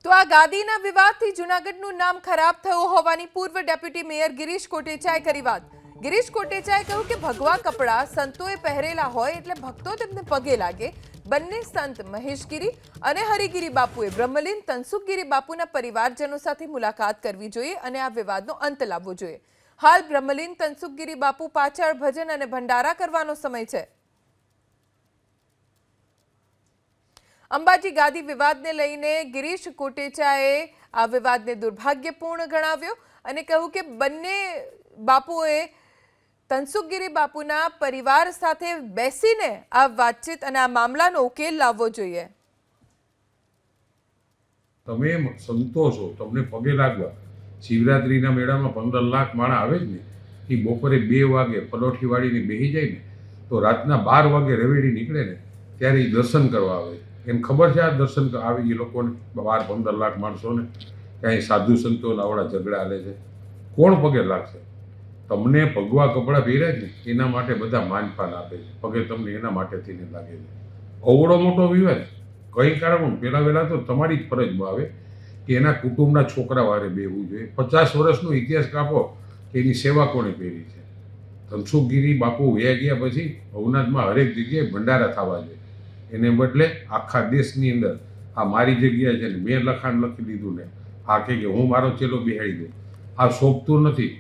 તો આ ગાદીના વિવાદથી જૂનાગઢનું નામ ખરાબ થયું હોવાની પૂર્વ ડેપ્યુટી મેયર ગિરીશ કોટેચાએ કરી વાત. ગિરીશ કોટેચાએ કહ્યું કે ભગવા કપડાં સંતોએ પહેરેલા હોય એટલે ભક્તો તેમને પગે લાગે. બંને સંત મહેશગીરી અને હરિગીરી બાપુએ બ્રહ્મલીન તનસુખગીરી બાપુના પરિવારજનો સાથે મુલાકાત કરવી જોઈએ અને આ વિવાદનો અંત લાવવો જોઈએ. હાલ બ્રહ્મલીન તનસુખગીરી બાપુ પાછળ ભજન અને ભંડારા કરવાનો સમય છે. અંબાજી ગાદી વિવાદને લઈને ગિરીશ કોટેચાએ આ વિવાદને દુર્ભાગ્યપૂર્ણ ગણાવ્યો અને કહ્યું કે બંને બાપુએ તનસુખગીરી બાપુના પરિવાર સાથે બેસીને આ વાતચીત અને આ મામલાનો ઉકેલ લાવવો જોઈએ. તમે સંતો છો, તમને પગે લાગવા શિવરાત્રીના મેળામાં 15 લાખ માણસ આવે જ ને, એ બપોરે 2 વાગે પલોઠી વાળીને બેસી જાય ને તો રાતના 12 વાગે રવેડી નીકળે ને ત્યારે એ દર્શન કરવા આવે. એમ ખબર છે આ દર્શન આવે એ લોકોને 12-15 લાખ માણસોને ક્યાંય સાધુ સંતો આવડા ઝઘડા હાલે છે, કોણ પગે લાગશે? તમને ભગવા કપડાં પહેર્યા જ ને એના માટે બધા માનપાન આપે છે, પગે તમને એના માટેથી ને લાગે છે. અવડો મોટો વિવાદ કઈ કારણ? પહેલાં વહેલા તો તમારી જ ફરજમાં આવે કે એના કુટુંબના છોકરા વારે બેહવું જોઈએ. 50 વર્ષનો ઇતિહાસ કાપો કે એની સેવા કોણે કરી છે. તનસુખગીરી બાપુ વયા ગયા પછી ભવનાથમાં હરેક જગ્યાએ ભંડારા થવા જોઈએ. એને બદલે આખા દેશની અંદર આ મારી જગ્યા છે ને મેં લખાણ લખી દીધું ને આ કે હું મારો ચેલો બેહાડી દઉં, આ શોભતું નથી.